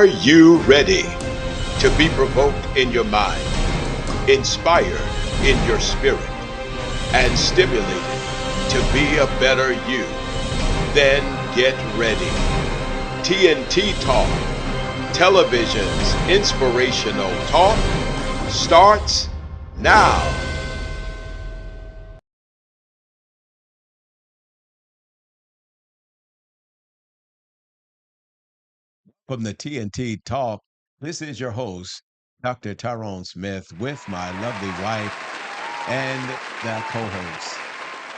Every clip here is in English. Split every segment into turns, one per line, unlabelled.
Are you ready to be provoked in your mind, inspired in your spirit, and stimulated to be a better you? Then get ready. TnT Talk, television's inspirational talk, starts now. From the TnT Talk, this is your host, Dr. Tyrone Smith, with my lovely wife and the co-host,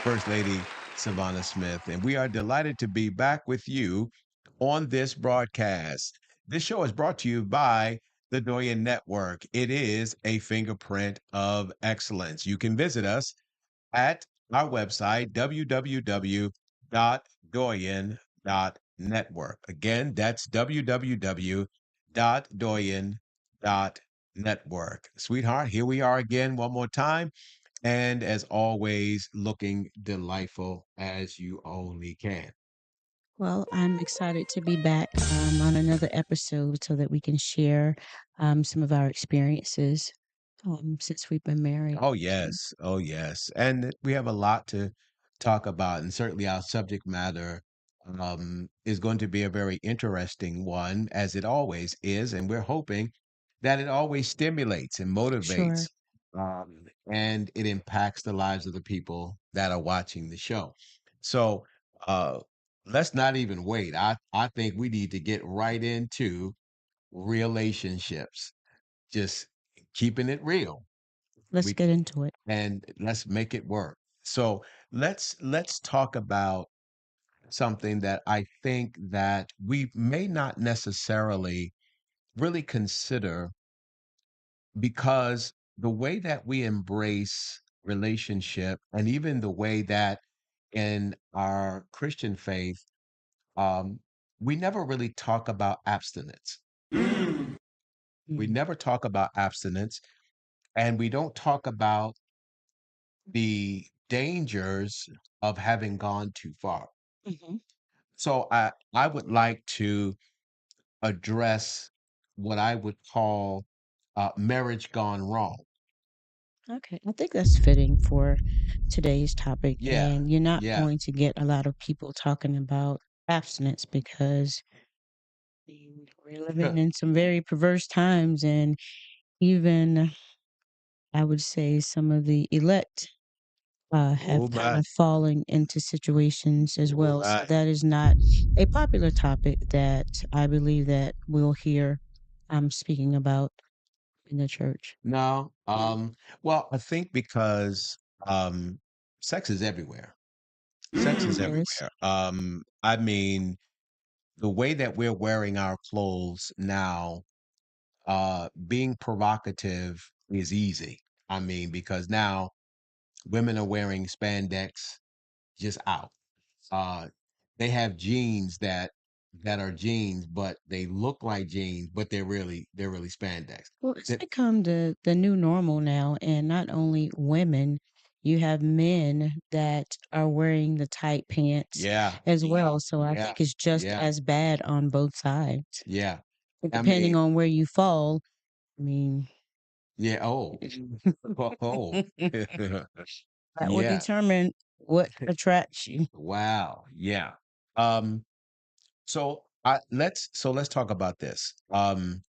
First Lady Savannah Smith. And we are delighted to be back with you on this broadcast. This show is brought to you by the Doyen Network. It is a fingerprint of excellence. You can visit us at our website, www.doyen.network. Again, that's www.doyen.network. Sweetheart, here we are again one more time. And as always, looking delightful as you only can.
Well, I'm excited to be back on another episode so that we can share some of our experiences since we've been married.
Oh, yes. Oh, yes. And we have a lot to talk about. And certainly our subject matter is going to be a very interesting one, as it always is. And we're hoping that it always stimulates and
Sure.
motivates and it impacts the lives of the people that are watching the show. So uh, let's not even wait. I think we need to get right into relationships, just keeping it real.
Let's
We
get into it.
and let's make it work. So let's talk about something that I think that we may not necessarily really consider, because the way that we embrace relationship and even the way that in our Christian faith, um, we never really talk about abstinence. We
Mm.
never talk about abstinence, and we don't talk about the dangers of having gone too far.
Hmm.
So I would like to address what I would call marriage gone wrong.
Okay. I think that's fitting for today's topic.
Yeah,
And you're not
yeah.
going to get a lot of people talking about abstinence because we're living in some very perverse times. And even, I would say, some of the elect
Oh
have kind
my,
of fallen into situations as
oh
well. So
my.
that is not a popular topic that I believe that we'll hear speaking about in the church.
No, well, I think because um, sex is everywhere. Sex is
It is.
everywhere. I mean, the way that we're wearing our clothes now, being provocative is easy. I mean, because now women are wearing spandex just out. Uh, they have jeans that are jeans, but they look like jeans, but they're really spandex.
Well, it's
That
become the new normal now, and not only women, you have men that are wearing the tight pants
yeah,
as well. So I
yeah,
think it's just
yeah,
as bad on both sides.
yeah.
And
I
depending
mean,
on where you fall, I mean,
yeah. Oh, oh,
that will
yeah.
determine what attracts you.
Wow. Yeah. Um. So let's talk about this. I'm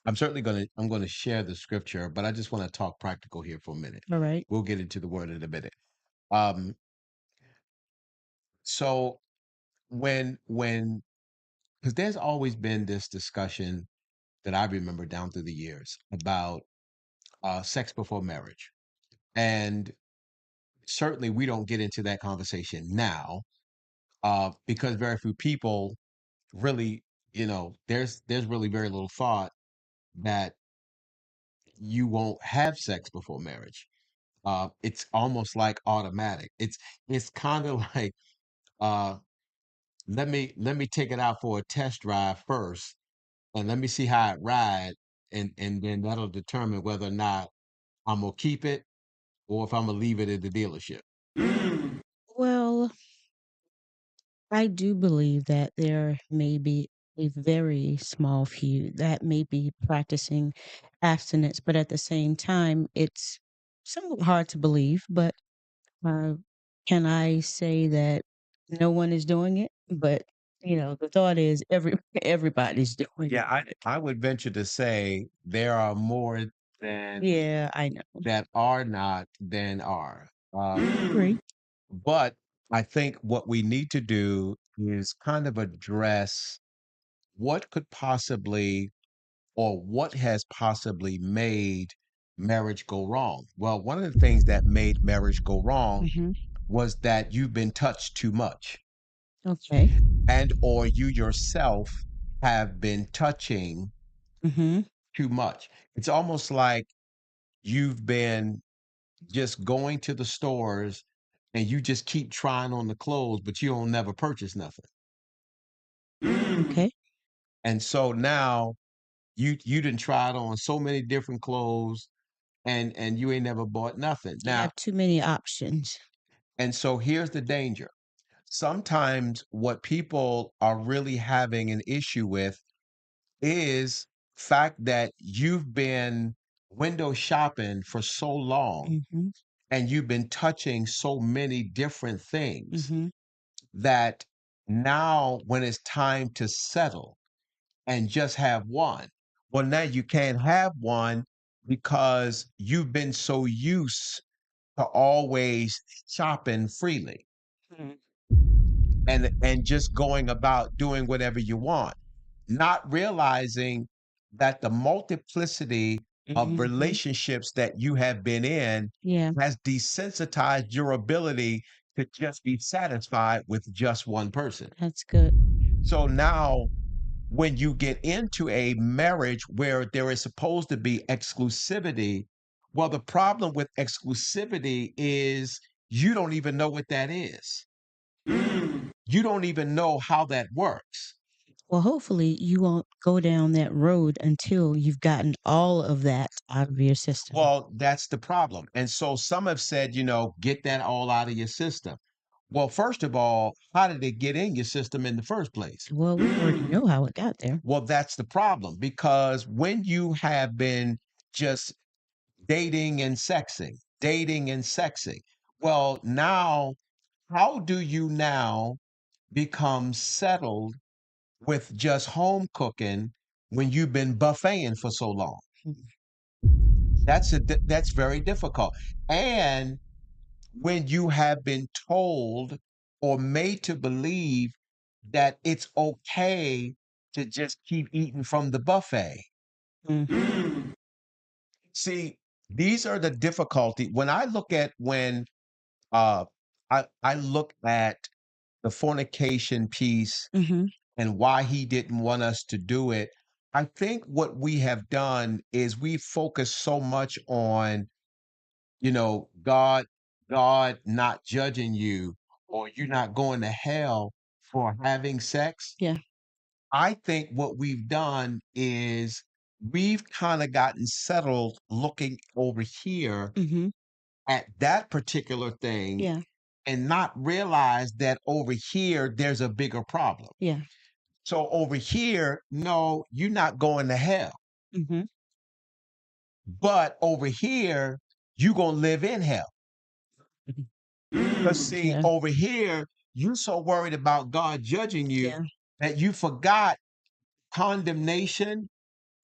going to share the scripture, but I just want to talk practical here for a minute.
All right.
We'll get into the word in a minute. Um. So when because there's always been this discussion that I remember down through the years about sex before marriage, and certainly we don't get into that conversation now because very few people really, there's really very little thought that you won't have sex before marriage. It's almost like automatic. It's kind of like uh, let me take it out for a test drive first, and let me see how it ride, and then that'll determine whether or not I'm gonna keep it or if I'm gonna leave it at the dealership.
Well, I do believe that there may be. a very small few that may be practicing abstinence, but at the same time, it's somewhat hard to believe. But uh, can I say that no one is doing it? But the thought is everybody's doing
Yeah,
it.
I would venture to say there are more than
Yeah, I know.
that are not than are.
I agree.
But I think what we need to do is kind of address what could possibly or what has possibly made marriage go wrong. Well, one of the things that made marriage go wrong
Hmm.
was that you've been touched too much
Okay.
and or you yourself have been touching
Hmm.
too much. It's almost like you've been just going to the stores and you just keep trying on the clothes, but you don't never purchase nothing.
Okay.
And so now you didn't try it on so many different clothes and you ain't never bought nothing.
You
Now,
have too many options.
and so here's the danger. Sometimes what people are really having an issue with is fact that you've been window shopping for so long
Hmm.
and you've been touching so many different things
Hmm.
that now when it's time to settle and just have one, well, now you can't have one because you've been so used to always shopping freely and just going about doing whatever you want, not realizing that the multiplicity of
Hmm.
relationships that you have been in
Yeah,
has desensitized your ability to just be satisfied with just one person.
that's good.
So now when you get into a marriage where there is supposed to be exclusivity, well, the problem with exclusivity is you don't even know what that is. You don't even know how that works.
Well, hopefully, you won't go down that road until you've gotten all of that out of your system.
Well, that's the problem. And so some have said, get that all out of your system. Well, first of all, how did it get in your system in the first place?
Well, we already know how it got there.
Well, that's the problem because when you have been just dating and sexing, well, now, how do you now become settled with just home cooking when you've been buffeting for so long?
Mhm.
That's very difficult. And when you have been told or made to believe that it's okay to just keep eating from the buffet.
Mhm.
See, these are the difficulty. When I look at when uh I look at the fornication piece
Mhm.
and why he didn't want us to do it, I think what we have done is we focus so much on God not judging you or you not going to hell for having sex.
Yeah.
I think what we've done is we've kind of gotten settled looking over here
Mhm.
at that particular thing
Yeah.
and not realize that over here there's a bigger problem.
Yeah.
So over here, no, you're not going to hell.
Mhm.
But over here, you're going to live in hell.
Mhm.
Because see,
Yeah.
over here, you're so worried about God judging you
Yeah.
that you forgot condemnation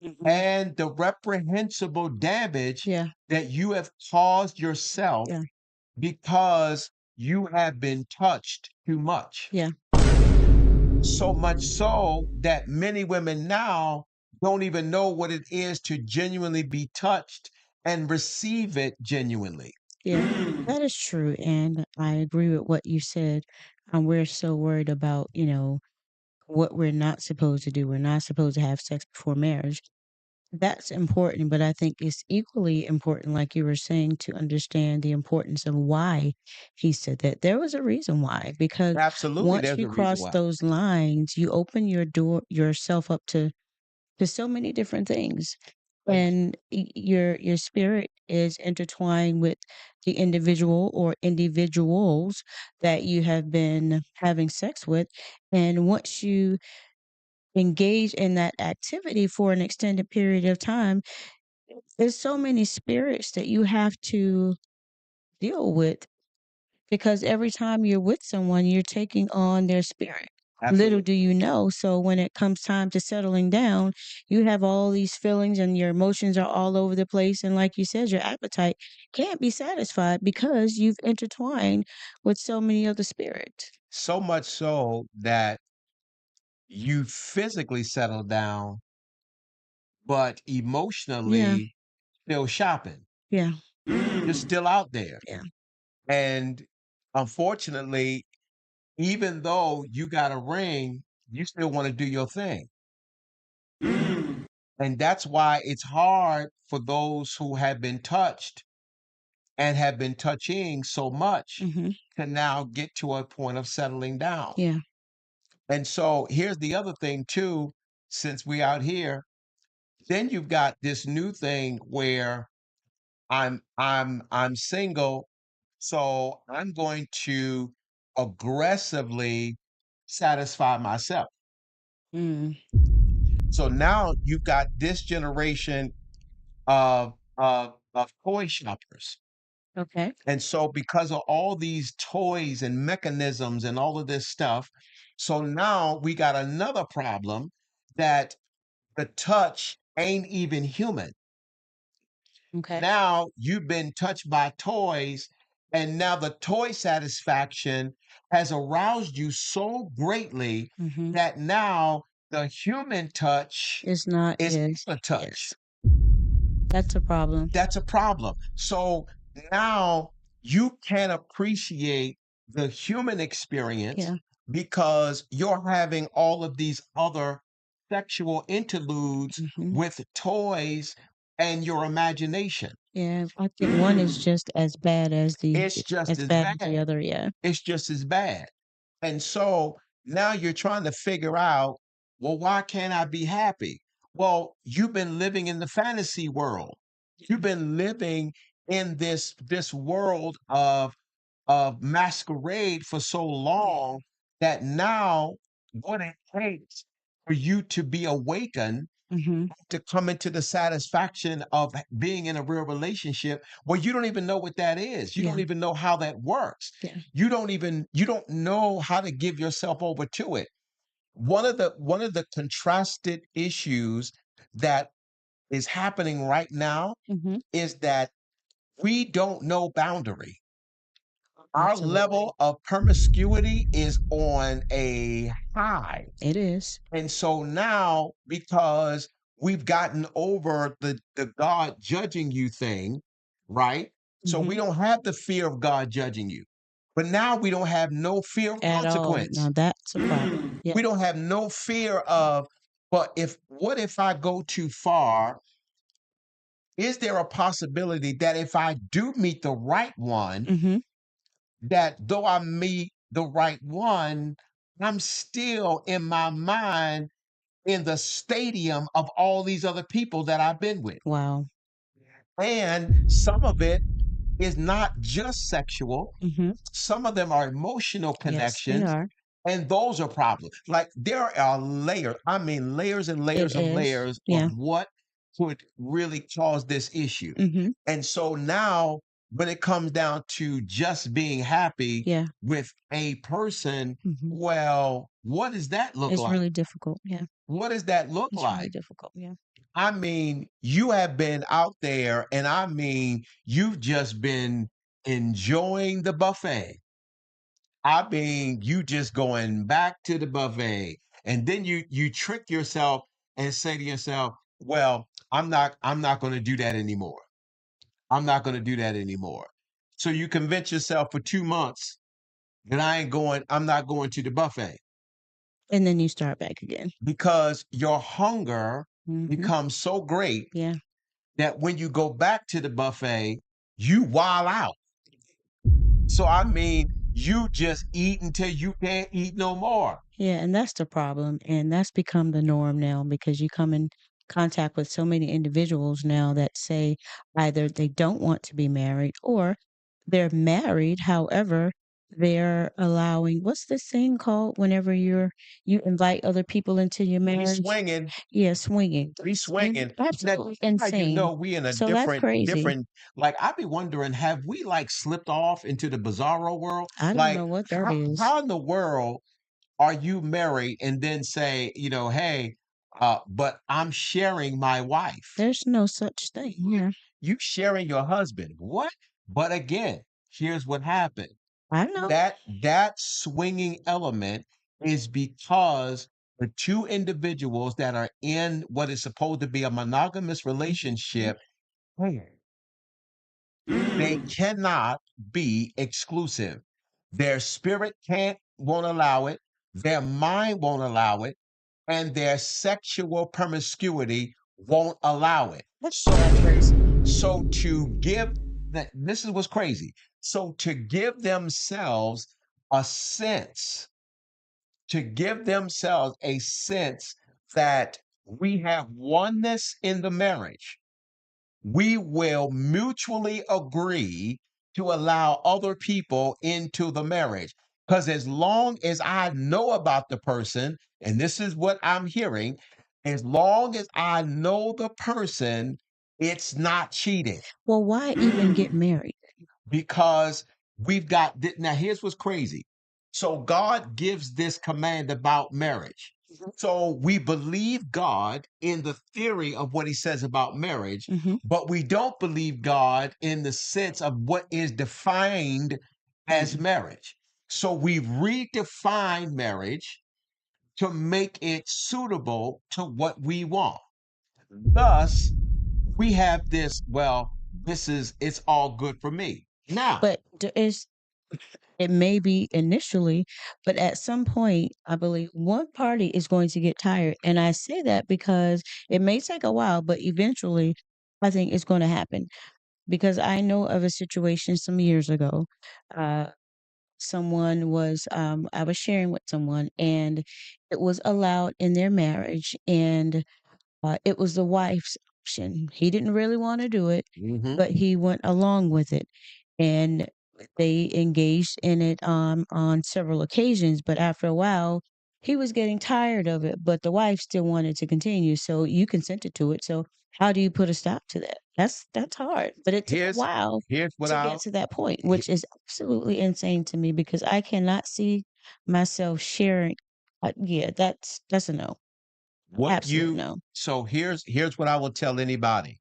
Mhm.
and the reprehensible damage
Yeah.
that you have caused yourself
Yeah.
because you have been touched too much.
Yeah.
So much so that many women now don't even know what it is to genuinely be touched and receive it genuinely.
Yeah. That is true, and I agree with what you said. We're so worried about, what we're not supposed to do. We're not supposed to have sex before marriage. That's important, but I think it's equally important, like you were saying, to understand the importance of why he said that. There was a reason why, because
Absolutely,
once
there's
you
a reason
cross
why.
those lines, you open yourself up to so many different things.
Thank you.
And your spirit is intertwined with the individual or individuals that you have been having sex with. And once you engage in that activity for an extended period of time, there's so many spirits that you have to deal with because every time you're with someone, you're taking on their spirit. Little
Absolutely.
do you know. So when it comes time to settling down, you have all these feelings and your emotions are all over the place. And like you said, your appetite can't be satisfied because you've intertwined with so many other spirits.
So much so that you physically settle down, but
Yeah,
emotionally still shopping.
yeah,
You're still out there.
yeah.
And unfortunately, even though you got a ring, you still want to do your thing. And that's why it's hard for those who have been touched and have been touching so much
Hmm.
to now get to a point of settling down.
Yeah.
And so here's the other thing too, since we out here, then you've got this new thing where I'm single, so I'm going to aggressively satisfy myself.
Mm.
So now you've got this generation of toy shoppers.
Okay.
And so because of all these toys and mechanisms and all of this stuff, so now we got another problem that the touch ain't even human.
Okay.
Now you've been touched by toys, and now the toy satisfaction has aroused you so greatly
Hmm.
that now the human touch
It's not,
is
yes,
a touch.
yes. That's a problem.
That's a problem. So now you can appreciate the human experience
Yeah.
because you're having all of these other sexual interludes
Hmm.
with toys and your imagination.
Yeah. I think one is just
It's just
as
as
bad as the
bad.
other. Yeah.
It's just as bad. And so now you're trying to figure out, well, why can't I be happy? Well, you've been living in the fantasy world. You've been living in this world of masquerade for so long that now what it takes for you to be awakened
Hmm.
to come into the satisfaction of being in a real relationship where you don't even know what that is. You
Yeah.
don't even know how that works.
Yeah.
You don't know how to give yourself over to it. One of the contrasted issues that is happening right now
Hmm.
is that we don't know boundary. Our
Absolutely.
level of promiscuity is on a high.
It is.
And so now, because we've gotten over the God judging you thing, right? So we
Hmm.
don't have the fear of God judging you. But now we don't have no fear of
At all. Now
consequence.
that's a problem. Yeah.
We don't have no fear of, but if what if I go too far? Is there a possibility that if I do meet the right one,
Hmm.
that though I meet the right one, I'm still in my mind in the stadium of all these other people that I've been with.
Wow.
And some of it is not just sexual,
Hmm.
some of them are emotional
Yes, they
connections.
are.
And those are problems. Like there are layers, I mean, layers and
It is.
layers of
Yeah.
what could really cause this issue.
Hmm.
And so now, when it comes down to just being happy
Yeah.
with a person,
Hmm.
well, what does that look
It's
like?
really difficult. Yeah.
What does that look
It's really
like?
difficult. Yeah.
I mean, you have been out there, and I mean, you've just been enjoying the buffet. I mean, you just going back to the buffet, and then you trick yourself and say to yourself, "Well, I'm not going to do that anymore. I'm not going to do that anymore." So you convince yourself for 2 months that I'm not going to the buffet
And then you start back again.
because your hunger
Hmm.
becomes so great
Yeah.
that when you go back to the buffet, you wild out. So I mean, you just eat until you can't eat no more.
Yeah. And that's the problem. And that's become the norm now because you come in contact with so many individuals now that say either they don't want to be married or they're married. However, they're allowing what's this thing called whenever you invite other people into your
Be
marriage?
swinging,
Yeah, swinging.
be
And
swinging. Now,
absolutely
how you
insane.
know we in a
So that's crazy.
different. Like I be wondering, have we like slipped off into the bizarro world?
I don't
Like
know what that is.
how in the world are you married and then say, hey, but I'm sharing my wife.
There's no such thing.
You
Yeah,
you sharing your husband. What? But again, here's what happened.
I know.
That swinging element is because the two individuals that are in what is supposed to be a monogamous
Mhm.
relationship, hey, they cannot be exclusive. Their spirit can't won't allow it, their mind won't allow it, and their sexual promiscuity won't allow it.
That's crazy.
So to give that this is what's crazy. So to give themselves a sense, to give themselves a sense that we have oneness in the marriage, we will mutually agree to allow other people into the marriage. Because as long as I know about the person, and this is what I'm hearing, as long as I know the person, it's not cheating
Well, why even get married?
because now here's what's crazy. So God gives this command about marriage. So we believe God in the theory of what he says about marriage,
Hmm.
but we don't believe God in the sense of what is defined as
Mm.
marriage. So we've redefined marriage to make it suitable to what we want. Thus, we have this, well, it's all good for me. Now,
But there is it may be initially, but at some point, I believe one party is going to get tired. And I say that because it may take a while, but eventually I think it's going to happen. Because I know of a situation some years ago. Uh, I was sharing with someone, and it was allowed in their marriage. And it was the wife's option. He didn't really want to do it,
mhm,
but he went along with it. And they engaged in it on several occasions. But after a while, he was getting tired of it, but the wife still wanted to continue. So you consented to it. So how do you put a stop to that? That's hard. But it took a
here's
while
here's what
to get
I'll
to that point,
he-
which is absolutely insane to me because I cannot see myself sharing. Yeah, that's a no.
what
Absolute
you
no.
so here's what I will tell anybody.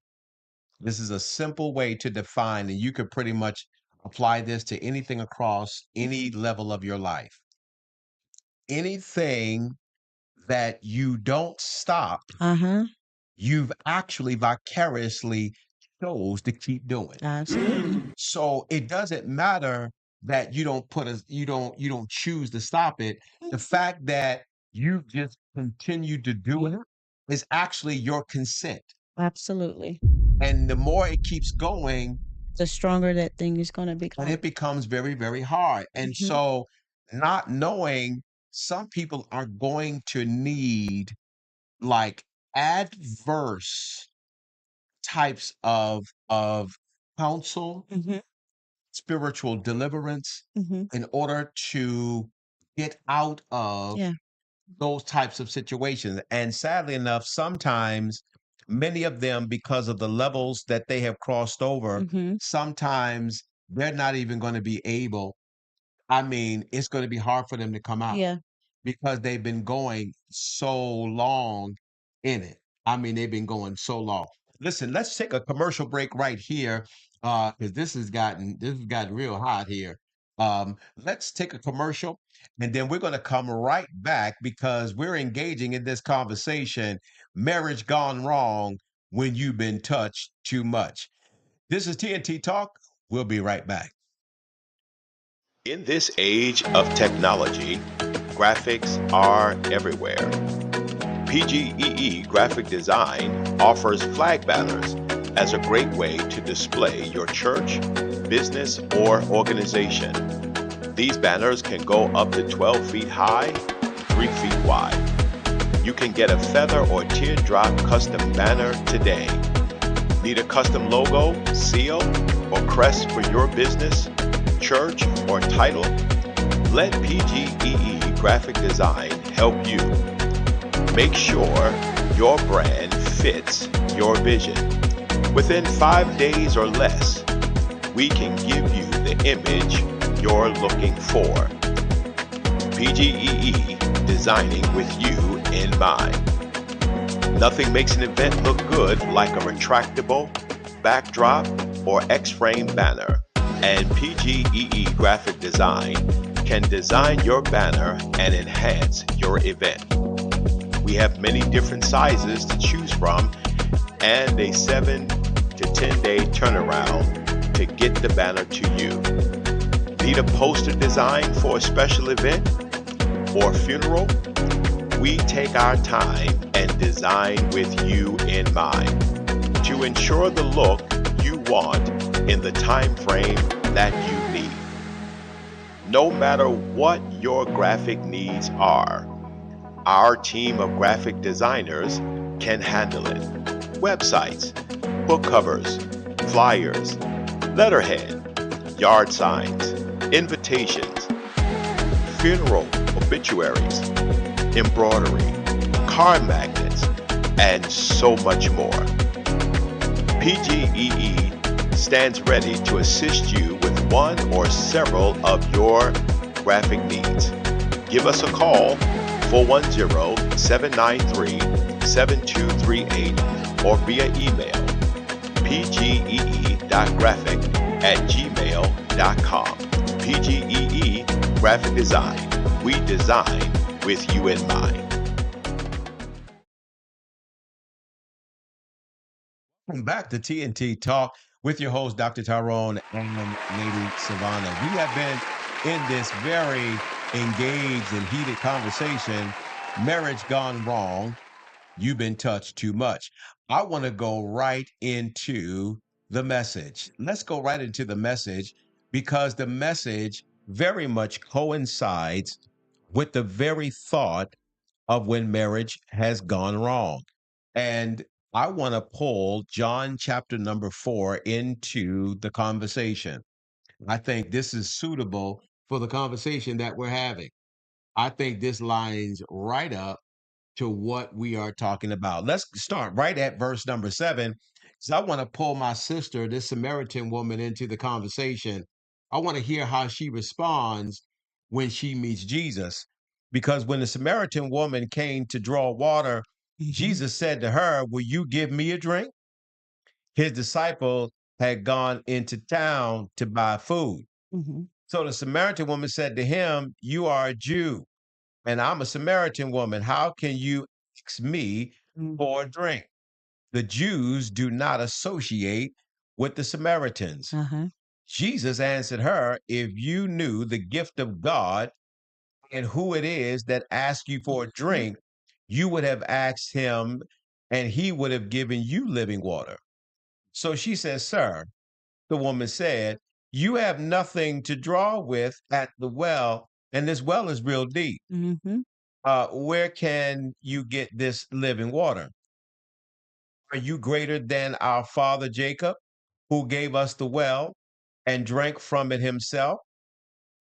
This is a simple way to define, and you could pretty much apply this to anything across any
Mhm.
level of your life. Anything that you don't stop,
Uh-huh.
you've actually vicariously chose to keep doing.
Absolutely.
So it doesn't matter that you don't choose to stop it. The
Mhm.
fact that you just continue to do it is actually your consent.
Absolutely.
And the more it keeps going,
The stronger that thing is gonna
and
become.
it becomes very, very hard. And
Mhm.
so not knowing some people are going to need like adverse types of counsel,
Mhm.
spiritual deliverance
Mhm.
in order to get out of
Yeah.
those types of situations. And sadly enough, sometimes many of them, because of the levels that they have crossed over,
Mhm.
sometimes they're not even going to be able. I mean, it's going to be hard for them to come out
Yeah.
because they've been going so long in it. I mean, they've been going so long. Listen, let's take a commercial break right here because this has gotten real hot here. Let's take a commercial and then we're going to come right back because we're engaging in this conversation. Marriage gone wrong when you've been touched too much. This is TNT Talk. We'll be right back.
In this age of technology, graphics are everywhere. PGEE Graphic Design offers flag banners as a great way to display your church, business, or organization. These banners can go up to 12 feet high, 3 feet wide. You can get a feather or teardrop custom banner today. Need a custom logo, seal, or crest for your business, church, or title? Let PGEE Graphic Design help you. Make sure your brand fits your vision. Within 5 days or less, we can give you the image you're looking for. PGEE, designing with you in mind. Nothing makes an event look good like a retractable backdrop or X-frame banner, and PGEE Graphic Design can design your banner and enhance your event. We have many different sizes to choose from and a 7 to 10 day turnaround to get the banner to you. Need a poster design for a special event or funeral? We take our time and design with you in mind to ensure the look you want in the time frame that you need. No matter what your graphic needs are, our team of graphic designers can handle it. Websites, book covers, flyers, letterhead, yard signs, invitations, funeral obituaries, embroidery, card magnets, and so much more. PGEE stands ready to assist you with one or several of your graphic needs. Give us a call 410-793-7238 or via email pgee.graphic@gmail.com. PGEE Graphic Design. We design with you in mind.
Welcome back to TnT Talk with your host, Dr. Tyrone and Lady Savannah. We have been in this very engaged and heated conversation, marriage gone wrong. You've been touched too much. I want to go right into the message. Let's go right into the message because the message very much coincides with the very thought of when marriage has gone wrong. And I want to pull John chapter number 4 into the conversation. I think this is suitable for the conversation that we're having. I think this lines right up to what we are talking about. Let's start right at verse number 7. So I want to pull my sister, this Samaritan woman, into the conversation. I want to hear how she responds when she meets Jesus. Because when the Samaritan woman came to draw water,
Mhm.
Jesus said to her, "Will you give me a drink?" His disciple had gone into town to buy food.
Mhm.
So the Samaritan woman said to him, "You are a Jew and I'm a Samaritan woman. How can you ask me
Mhm.
for a drink?" The Jews do not associate with the Samaritans.
Uh-huh.
Jesus answered her, "If you knew the gift of God and who it is that asks you for a
Mhm.
drink, you would have asked him and he would have given you living water." So she says, "Sir," the woman said, "you have nothing to draw with at the well, and this well is real deep.
Mhm.
Where can you get this living water? Are you greater than our father Jacob, who gave us the well and drank from it himself,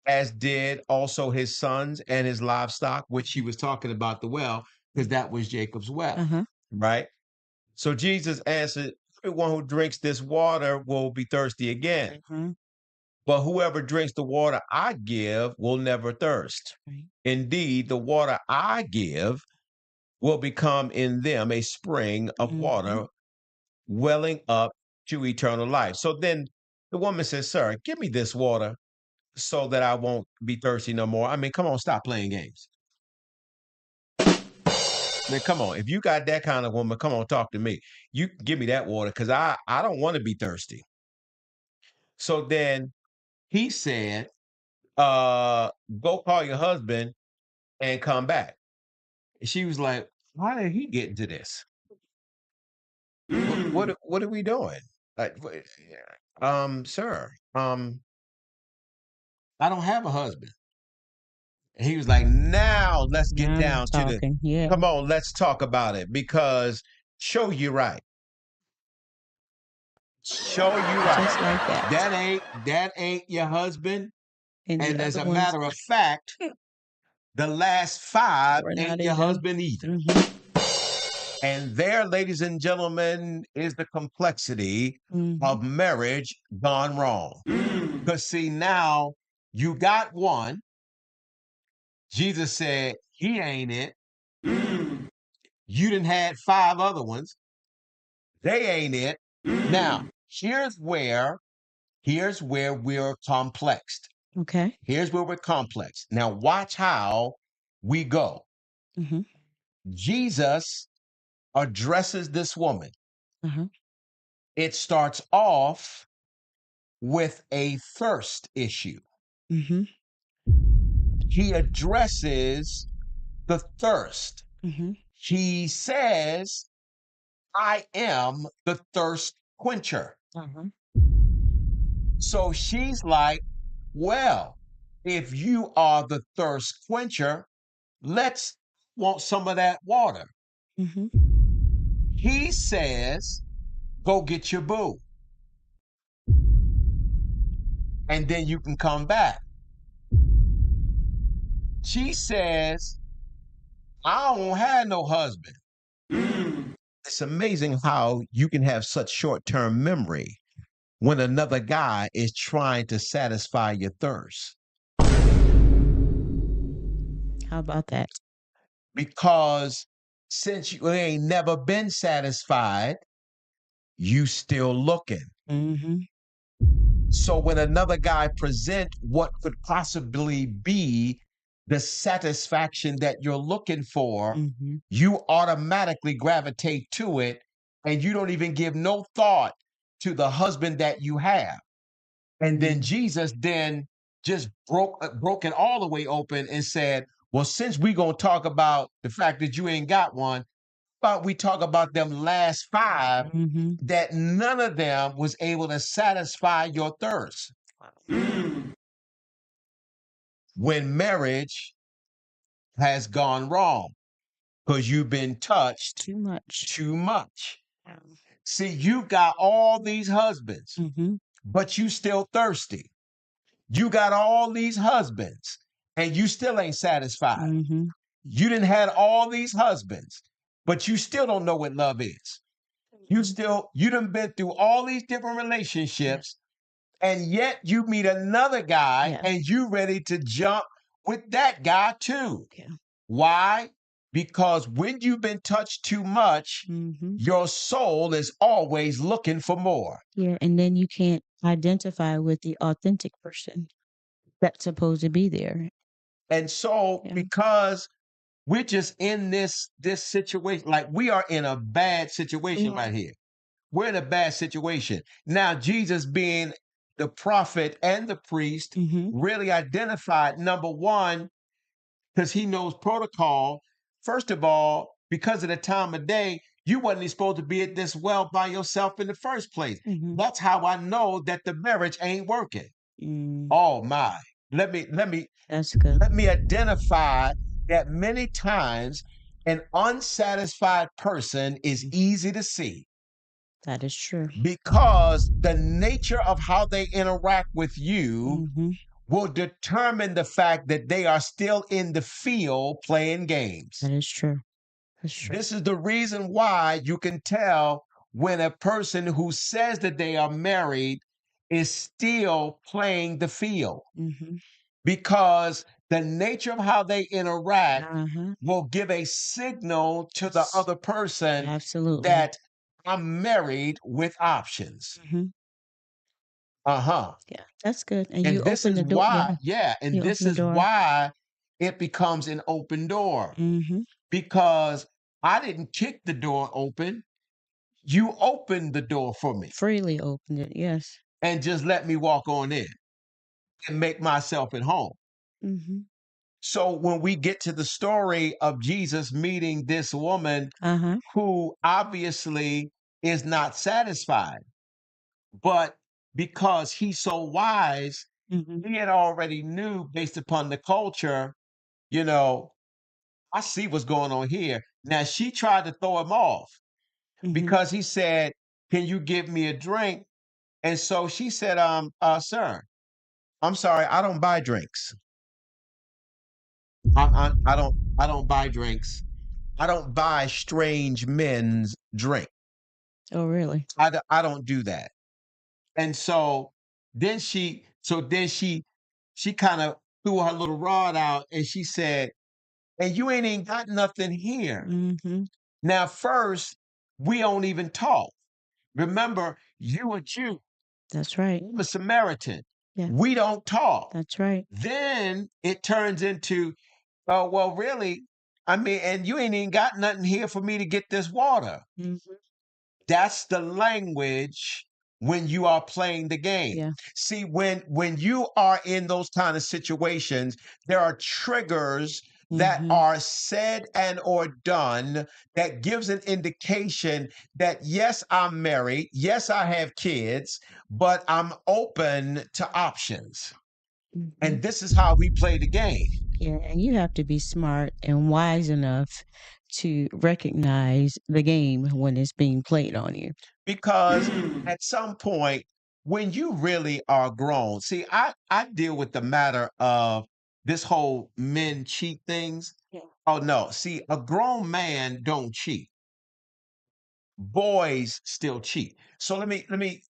as did also his sons and his livestock?" Which she was talking about the well, because that was Jacob's well,
Uh-huh.
right? So Jesus answered, "Everyone who drinks this water will be thirsty again.
Mhm.
But whoever drinks the water I give will never thirst.
Right.
Indeed, the water I give will become in them a spring of
Mhm.
water welling up to eternal life." So then the woman says, "Sir, give me this water so that I won't be thirsty no more." I mean, come on, stop playing games. I mean, come on. If you got that kind of woman, come on, talk to me. You can give me that water because I don't want to be thirsty. So then he said, go call your husband and come back. She was like, "How did he get into this? What are we doing?" Like, sir, I don't have a husband." And he was like, "Now let's get
Now we're
down to the,
talking. Yeah.
come on, let's talk about it because show you right. Show you right.
Just like that.
That ain't your husband.
And the
And as
other
a
ones
matter of fact, the last 5
were
ain't
not
your
even.
husband either.
Mhm.
And there, ladies and gentlemen, is the complexity
Mhm.
of marriage gone wrong. Because see, now you got one. Jesus said, he ain't it. You done had 5 other ones. They ain't it. Now, here's where we're complexed.
Okay.
Here's where we're complex. Now, watch how we go.
Mhm.
Jesus addresses this woman.
Uh-huh.
It starts off with a thirst issue.
Mhm.
He addresses the thirst.
Mhm.
He says, I am the thirst quencher.
Uh-huh.
So she's like, well, if you are the thirst quencher, let's want some of that water.
Mhm.
He says, go get your boo, and then you can come back. She says, I don't have no husband. It's amazing how you can have such short term memory when another guy is trying to satisfy your thirst.
How about that?
Because since you ain't never been satisfied, you still looking.
Mhm.
So when another guy present what could possibly be the satisfaction that you're looking for,
Mhm.
you automatically gravitate to it and you don't even give no thought to the husband that you have. And then
Mm.
Jesus then just broke it all the way open and said, well, since we going to talk about the fact that you ain't got one, how about we talk about them last 5
Mhm.
that none of them was able to satisfy your thirst. When marriage has gone wrong because you've been touched
Too much.
too much. See, you got all these husbands,
Mhm.
but you still thirsty. You got all these husbands and you still ain't satisfied.
Mhm.
You didn't had all these husbands, but you still don't know what love is.
Mhm.
You done been through all these different
Yeah.
relationships, and yet you meet another guy
Yeah.
and you ready to jump with that guy too.
Yeah.
Why? Because when you've been touched too much,
Mhm.
your soul is always looking for more.
Yeah, and then you can't identify with the authentic person that's supposed to be there.
And so
Yeah.
because we're just in this situation, like we are in a bad
We
situation
are.
right here. We're in a bad situation. Now, Jesus being the prophet and the priest
Mhm.
really identified number one, because he knows protocol. First of all, because of the time of day, you wasn't even supposed to be at this well by yourself in the first place.
Mhm.
That's how I know that the marriage ain't working.
Mm.
Oh my. Let me let me
That's good.
let me identify that many times an unsatisfied person is
Mm.
easy to see
That is true.
because the nature of how they interact with you
Mhm.
will determine the fact that they are still in the field playing games.
That is true. That's true.
This is the reason why you can tell when a person who says that they are married is still playing the field
Mhm.
because the nature of how they interact
Uh-huh.
will give a signal to the
Yes.
other person
Absolutely.
that I'm married with options.
Mhm.
Uh-huh.
Yeah. That's good. And you
And this
open
is
the door.
why,
Yeah.
yeah, and
You open
this
the
is
door.
why it becomes an open door
Mhm.
because I didn't kick the door open. You opened the door for me
Freely opened it. Yes.
and just let me walk on in and make myself at home.
Mhm.
So when we get to the story of Jesus meeting this woman
Uh-huh.
who obviously is not satisfied, but because he's so wise,
Mhm.
he had already knew based upon the culture, you know, I see what's going on here. Now she tried to throw him off
Mhm.
because he said, can you give me a drink? And so she said, sir, I'm sorry, I don't buy drinks. I don't buy drinks. I don't buy strange men's drink.
Oh, really?
I don't do that. And so then she kind of threw her little rod out and she said, and you ain't even got nothing here.
Mm-hmm.
Now, first, we don't even talk. Remember, you a Jew,
That's right.
I'm a Samaritan.
Yeah,
We don't talk.
that's right.
Then it turns into, oh, well, really? I mean, and you ain't even got nothing here for me to get this water.
Mm-hmm.
That's the language when you are playing the game.
Yeah.
See, when you are in those kind of situations, there are triggers that
Mm-hmm.
are said and or done that gives an indication that yes, I'm married, yes, I have kids, but I'm open to options.
Mm-hmm.
And this is how we play the game.
Yeah, and you have to be smart and wise enough to recognize the game when it's being played on you.
Because at some point when you really are grown, see, I deal with the matter of this whole men cheat things.
Yeah.
Oh no, see, a grown man don't cheat. Boys still cheat. So let me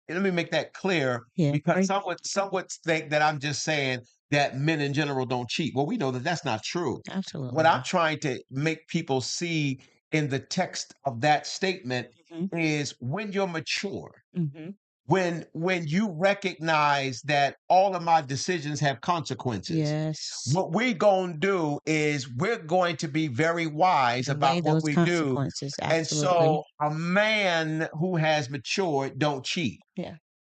make that clear,
Yeah,
because
break.
some would think that I'm just saying that men in general don't cheat. Well, we know that that's not true.
Absolutely
What I'm
not.
trying to make people see in the text of that statement
Mm-hmm.
is when you're mature,
Mm-hmm.
when you recognize that all of my decisions have consequences,
Yes.
what we're going to do is we're going to be very wise
And weigh
about what
those
we do.
consequences.
And
Absolutely.
so a man who has matured don't cheat.
Yeah.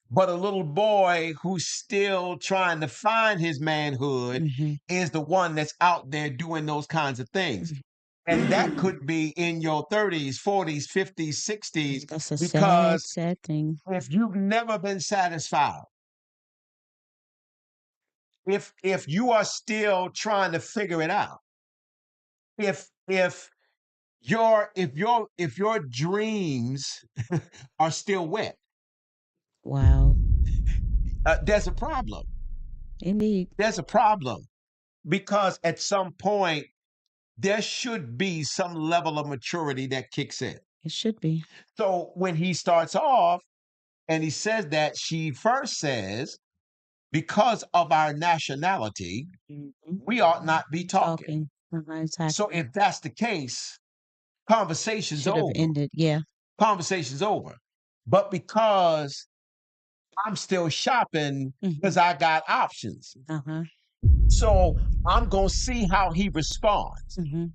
But a little boy who's still trying to find his manhood
Mm-hmm.
is the one that's out there doing those kinds of things. And that could be in your 30s, 40s, 50s, 60s,
That's a sad,
because
sad thing.
if you've never been satisfied, if you are still trying to figure it out, if your dreams are still wet,
Wow.
there's a problem.
Indeed.
There's a problem because at some point there should be some level of maturity that kicks in.
It should be.
So when he starts off and he says that, she first says, because of our nationality,
Mm-hmm.
we ought not be talking.
Talking.
So
Exactly.
if that's the case, conversation's
Should have
over.
ended. Yeah.
Conversation's over. But because I'm still shopping
Mm-hmm.
because I got options.
Uh-huh.
So I'm going to see how he responds.
Mm-hmm.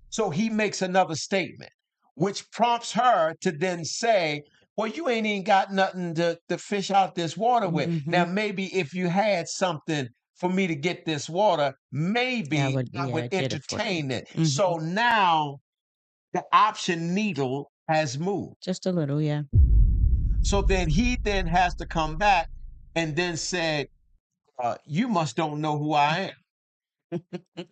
So he makes another statement, which prompts her to then say, well, you ain't even got nothing to fish out this water with.
Mm-hmm.
Now, maybe if you had something for me to get this water, maybe I
Yeah,
would
get it for you.
entertain it.
Mm-hmm.
So now the option needle has moved.
Just a little, yeah.
So then he then has to come back and then said, you must don't know who I am.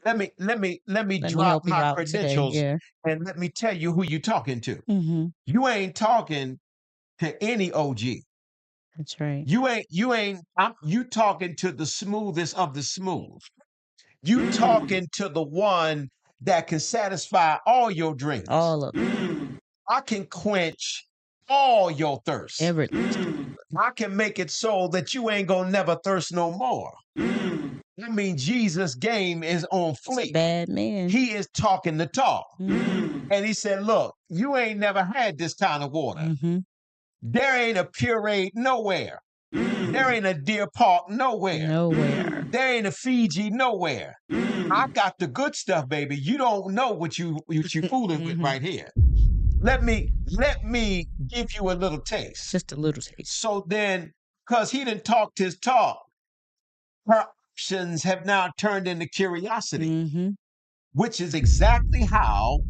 Let me
Let me
drop
help you
my
out today.
credentials
Yeah.
and let me tell you who you talking to.
Mm-hmm.
You ain't talking to any OG.
That's right.
You talking to the smoothest of the smooth. You talking to the one that can satisfy all your dreams.
All of it.
I can quench all your thirst.
Everything.
I can make it so that you ain't gonna never thirst no more. I mean, Jesus' game is on
It's a
fleek.
bad man.
He is talking the talk.
Mm-hmm.
And he said, look, you ain't never had this kind of water.
Mm-hmm.
There ain't a Pureed nowhere. There ain't a Deer Park nowhere.
Nowhere.
There ain't a Fiji nowhere. I got the good stuff, baby. You don't know what you fooling with
Mm-hmm.
right here. Let me give you a little taste.
Just a little taste.
So then, because he didn't talk his talk, her options have now turned into curiosity,
Mm-hmm.
which is exactly how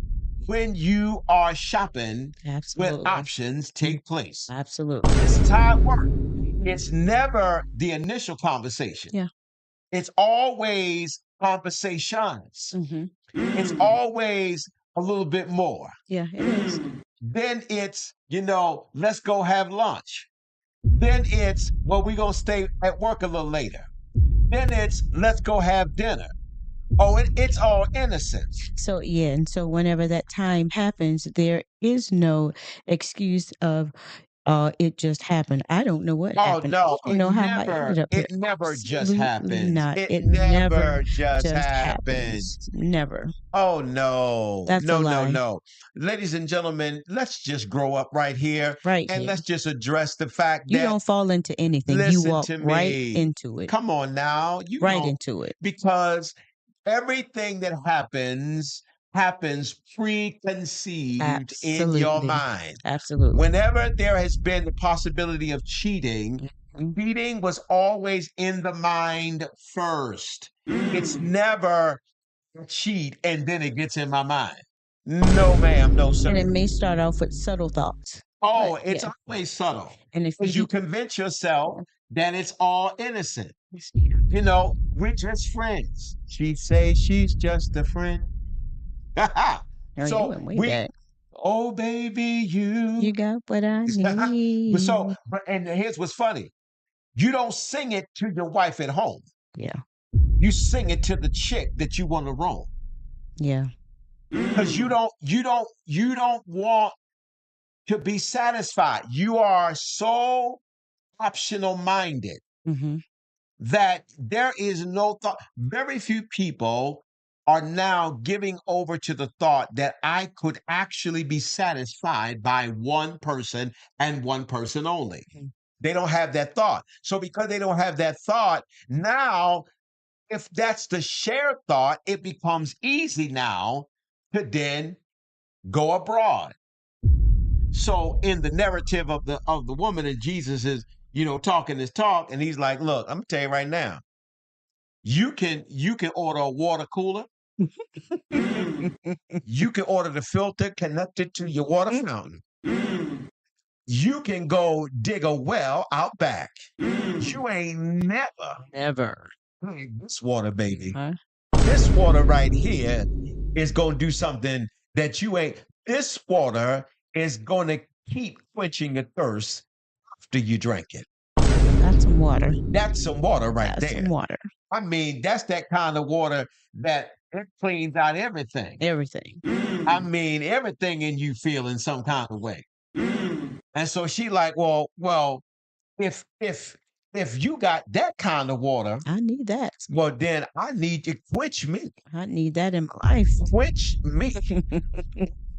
when you are shopping with
Absolutely.
options take place.
Absolutely.
This is how it works. It's never the initial conversation.
Yeah.
It's always conversations.
Mm-hmm.
It's always a little bit more.
Yeah, it is.
Then it's, let's go have lunch. Then it's, well, we're going to stay at work a little later. then it's let's go have dinner. Oh, it's all innocence.
So yeah, and so whenever that time happens, there is no excuse of it just happened. I don't know what
Oh
happened. I
no,
don't know how I ended up here.
it never just
Absolutely
happens.
not.
It
It never
never just
just
happens.
happens. Never.
Oh no,
That's a
no, no,
lie.
no. Ladies and gentlemen, let's just grow up right here
Right
and
here.
let's just address the fact
You
that,
don't fall into anything. You
listen
walk
to
right
me.
into it.
Come on now,
Right into it.
because everything that happens preconceived in your
Absolutely.
mind.
Absolutely.
Whenever there has been the possibility of cheating,
Mhm.
cheating was always in the mind first. It's never a cheat and then it gets in my mind. No, ma'am, no,
And
sir.
it may start off with subtle thoughts.
Oh,
But
it's
yeah.
always subtle
And if
because you
you
convince yourself that it's all innocent.
yeah.
You know, we're just friends. She says she's just a friend.
Oh, you
So
went way
we,
back.
oh baby,
You got what I need.
but and here's what's funny. You don't sing it to your wife at home.
Yeah.
You sing it to the chick that you want to roam.
Yeah.
Because you don't want to be satisfied. You are so optional minded
Hmm.
that there is no thought. Very few people are now giving over to the thought that I could actually be satisfied by one person and one person only. They don't have that thought. So, because they don't have that thought, now, if that's the shared thought, it becomes easy now to then go abroad. So, in the narrative of the woman, and Jesus is, talking this talk, and he's like, "Look, I'm gonna tell you right now, you can order a water cooler. You can order the filter connected to your water fountain. You can go dig a well out back. You ain't never
Never.
had this water, baby.
Huh?
This water right here is gonna do something that you ain't. This water is gonna keep quenching your thirst after you drink it.
That's some water.
That's some water right
That's some
there.
water.
I mean, that's that kind of water that it cleans out everything.
Everything.
I mean, everything in you feel in some kind of way. And so she like, well, if you got that kind of water,
I need that.
well, then I need to quench me.
I need that in my life.
Quench me.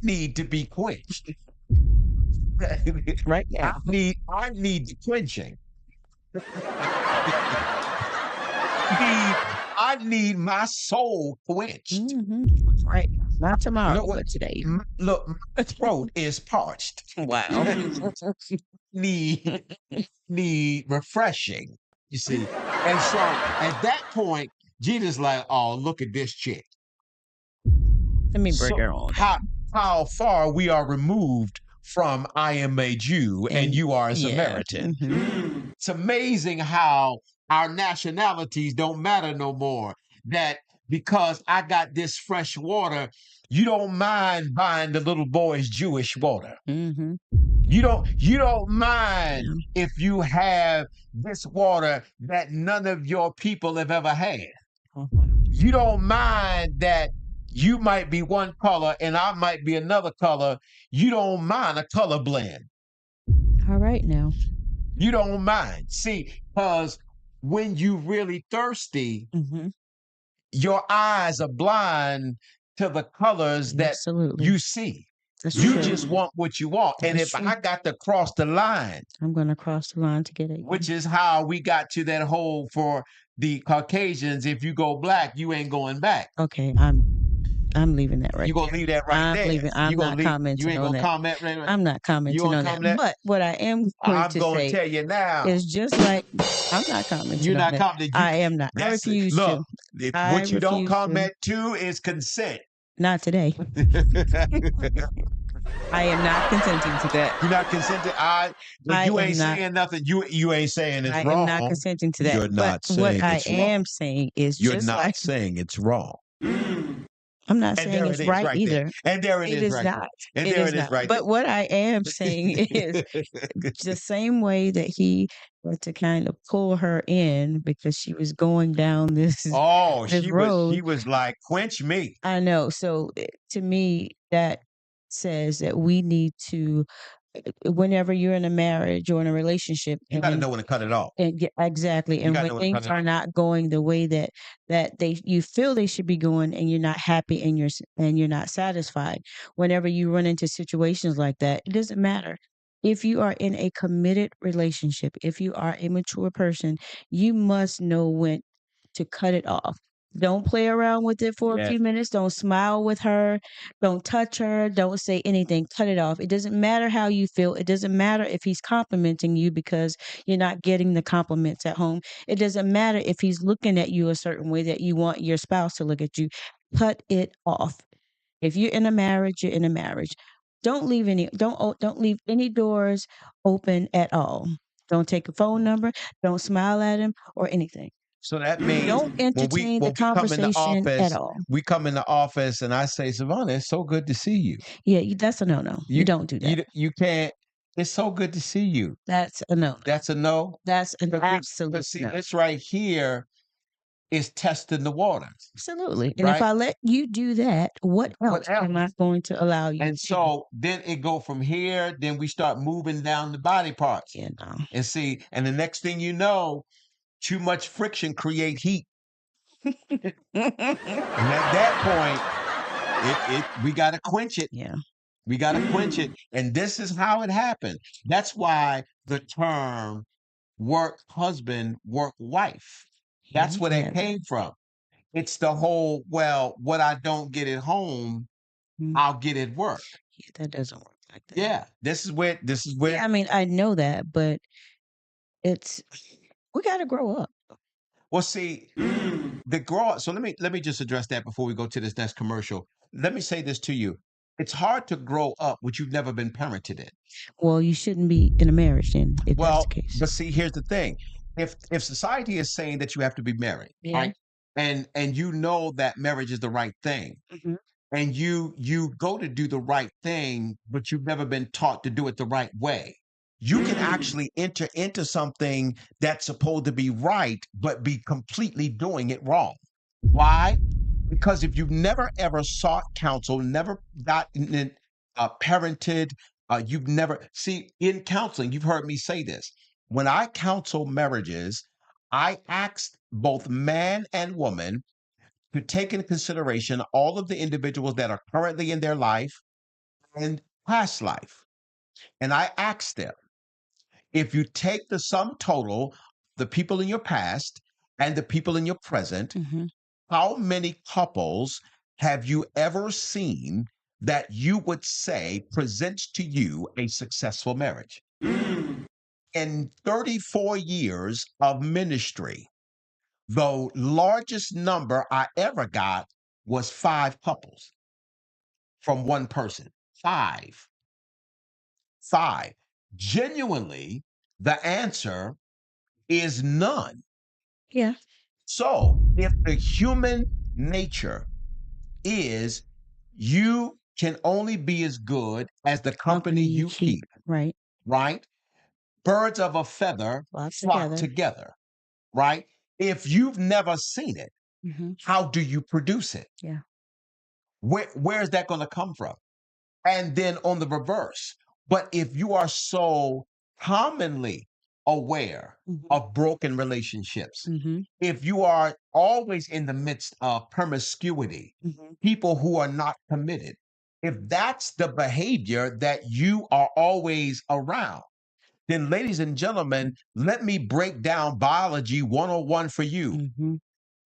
Need to be quenched.
Right
I
now.
need the quenching. I need my soul quenched.
Right. Not
You
tomorrow,
know what?
but today.
Look, my throat is parched.
Wow.
need need refreshing. You see, and so at that point, Jesus like, oh, look at this chick.
Let me bring
So
her on.
how far we are removed from I am a Jew and you are a
yeah.
Samaritan.
Mhm.
It's amazing how our nationalities don't matter no more. That because I got this fresh water, you don't mind buying the little boy's Jewish water.
Mhm.
You don't mind
Yeah.
if you have this water that none of your people have ever had. You don't mind that you might be one color and I might be another color. You don't mind a color blend.
All right now.
You don't mind. See, because when you really thirsty,
Mhm.
your eyes are blind to the colors that
Absolutely.
you see.
That's
You
true.
just want what you want. And
That's
if
true.
I got to cross the line,
I'm gonna cross the line to get it.
which is how we got to that whole for the Caucasians, if you go black, you ain't going back.
Okay, I'm leaving that right
You gonna
there.
leave that right
I'm
there.
leaving.
You
I'm
gonna
not
leave. You
commenting
ain't
on
gonna
that.
comment. Right?
I'm not
You
commenting
gonna
on that.
comment?
But what I am going
I'm
to
gonna
say
tell you now.
is just like I'm not commenting
You're
on
not
that.
commenting.
I am not. I
That's
refuse
look.
to.
If
I
what you don't
refuse to.
comment to is consent.
Not today. I am not consenting to that.
You're not consenting. But
I
you
am
ain't
not.
saying nothing. You ain't saying it's
I am not
wrong.
consenting to that.
You're
But
not
what
saying
I
it's wrong.
am saying is
You're
just
not
like
saying it's wrong.
I'm not
And
saying
there it
it's
is
right
right there.
either.
And there it
It
is
is
right there.
not.
And
It
there
is
it is
not.
right
But what I am saying is
there.
the same way that he had to kind of pull her in because she was going down this
Oh,
this
she
road.
was like, "Quench me."
I know. So to me, that says that we need to, whenever you're in a marriage or in a relationship,
You gotta know when to cut it off.
exactly,
You
and
gotta
when
know when to cut
things
it
are
off.
not going the way that you feel they should be going, and you're not happy and you're not satisfied. Whenever you run into situations like that, it doesn't matter. If you are in a committed relationship, if you are a mature person, you must know when to cut it off. Don't play around with it for a
Yeah.
few minutes. Don't smile with her. Don't touch her. Don't say anything. Cut it off. It doesn't matter how you feel. It doesn't matter if he's complimenting you because you're not getting the compliments at home. It doesn't matter if he's looking at you a certain way that you want your spouse to look at you. Cut it off. If you're in a marriage, you're in a marriage. Don't leave any doors open at all. Don't take a phone number. Don't smile at him or anything.
So that means
Don't
when we
entertain the
when we come in the
conversation at
office,
all.
and I say, "Savannah, it's so good to see you."
Yeah, that's a no-no. You don't do that.
You can't. It's so good to see you.
That's a no-no.
That's a no.
That's an
But
absolute
see,
no.
this right here is testing the waters,
Absolutely. And if
right?
I let you do that, what
What
else am I
else?
going to allow you
And
to do?
so then it go from here. Then we start moving down the body parts,
You know.
and see. And the next thing you know, too much friction create heat, and at that point, it we gotta quench it.
Yeah.
We got to quench it. And this is how it happened. That's why the term work husband, work wife,
Yeah,
that's
you
where
can
that
have that.
came from. It's the whole, well, what I don't get at home,
Mm.
I'll get at work.
Yeah, that doesn't work like that.
Yeah, this is where,
Yeah, I mean, I know that, but it's we got to grow up.
well, see, the grow. So let me just address that before we go to this next commercial. Let me say this to you. It's hard to grow up what you've never been parented in.
Well, you shouldn't be in a marriage then, if that's
Well,
the case.
but see, here's the thing. If society is saying that you have to be married,
Yeah.
right? And you know that marriage is the right thing,
Mhm.
and you go to do the right thing, but you've never been taught to do it the right way. You can actually enter into something that's supposed to be right, but be completely doing it wrong. Why? Because if you've never ever sought counsel, never gotten it, parented, you've never see in counseling. You've heard me say this. When I counsel marriages, I ask both man and woman to take into consideration all of the individuals that are currently in their life and past life, and I ask them if you take the sum total, the people in your past and the people in your present,
Mhm.
how many couples have you ever seen that you would say presents to you a successful marriage? In 34 years of ministry, the largest number I ever got was 5 couples from one person. Five. Five. Genuinely, the answer is none.
Yeah.
So, if the human nature is you can only be as good as the company
Company you
you
keep.
keep,
Right.
right? Birds of a feather
Flock
flock
together.
together, right? If you've never seen it,
Mhm.
how do you produce it?
Yeah.
Where is that going to come from? And then on the reverse, but if you are so commonly aware
Mhm.
of broken relationships,
Mhm.
if you are always in the midst of promiscuity,
Mhm.
people who are not committed, if that's the behavior that you are always around, then, ladies and gentlemen, let me break down biology 101 for you.
Mhm.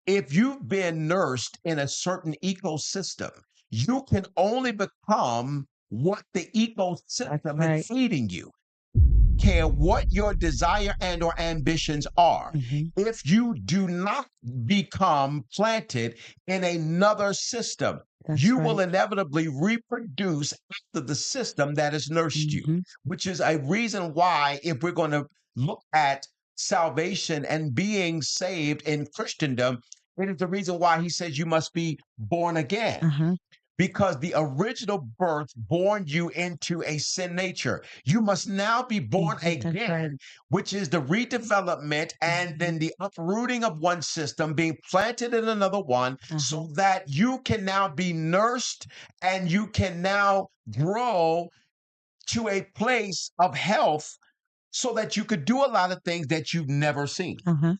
If you've been nursed in a certain ecosystem, you can only become what the
That's
ecosystem is
right.
feeding you. Care what your desire and or ambitions are.
Mhm.
If you do not become planted in another system,
That's
you will
right.
inevitably reproduce after the system that has nursed you,
Mhm.
which is a reason why, if we're going to look at salvation and being saved in Christendom, It is the reason why he says you must be born again,
Uh-huh.
because the original birth born you into a sin nature. You must now be born
Mhm. That's right.
again, which is the redevelopment and
Mhm.
then the uprooting of one system, being planted in another one,
Uh-huh.
so that you can now be nursed and you can now grow to a place of health so that you could do a lot of things that you've never seen.
Uh-huh.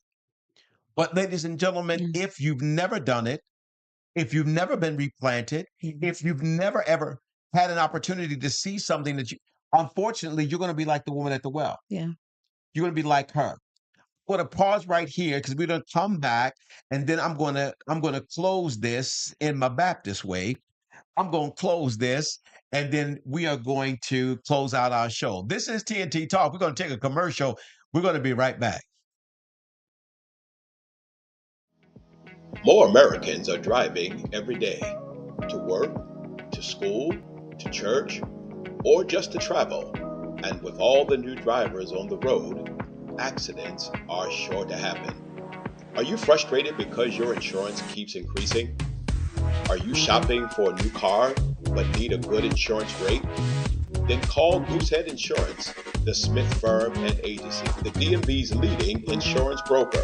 But, ladies and gentlemen,
Yeah.
if you've never done it, if you've never been replanted,
Yeah.
if you've never ever had an opportunity to see something that you, unfortunately, you're going to be like the woman at the well.
Yeah.
You're going to be like her. I'm going to pause right here because we're going to come back, and then I'm going to close this in my Baptist way. I'm going to close this, and then we are going to close out our show. This is TNT Talk. We're going to take a commercial. We're going to be right back.
More Americans are driving every day to work, to school, to church, or just to travel. And with all the new drivers on the road, accidents are sure to happen. Are you frustrated because your insurance keeps increasing? Are you shopping for a new car but need a good insurance rate? Then call Goosehead Insurance, the Smith Firm and Agency, the DMV's leading insurance broker.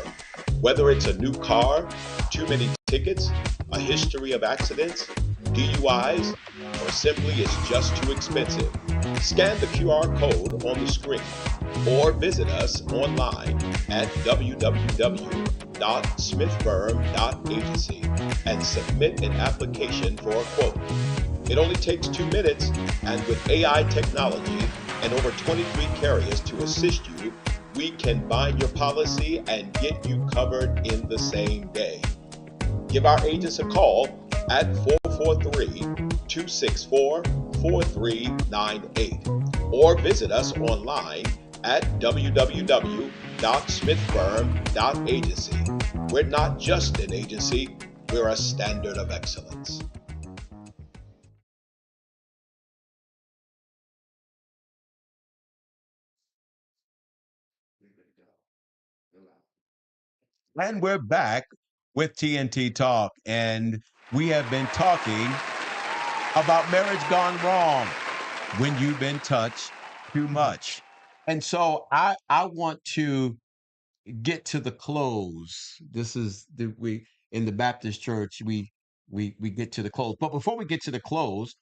Whether it's a new car, too many tickets, a history of accidents, DUIs, or simply it's just too expensive, scan the QR code on the screen or visit us online at www.smithfirm.agency and submit an application for a quote. It only takes 2 minutes, and with AI technology and over 23 carriers to assist you, we can bind your policy and get you covered in the same day. Give our agents a call at 443-264-4398 or visit us online at www.smithfirm.agency. We're not just an agency, we're a standard of excellence.
And we're back with TNT Talk, and we have been talking about marriage gone wrong when you've been touched too much. And so I want to get to the close. This is the we in the Baptist church we get to the close. But before we get to the close,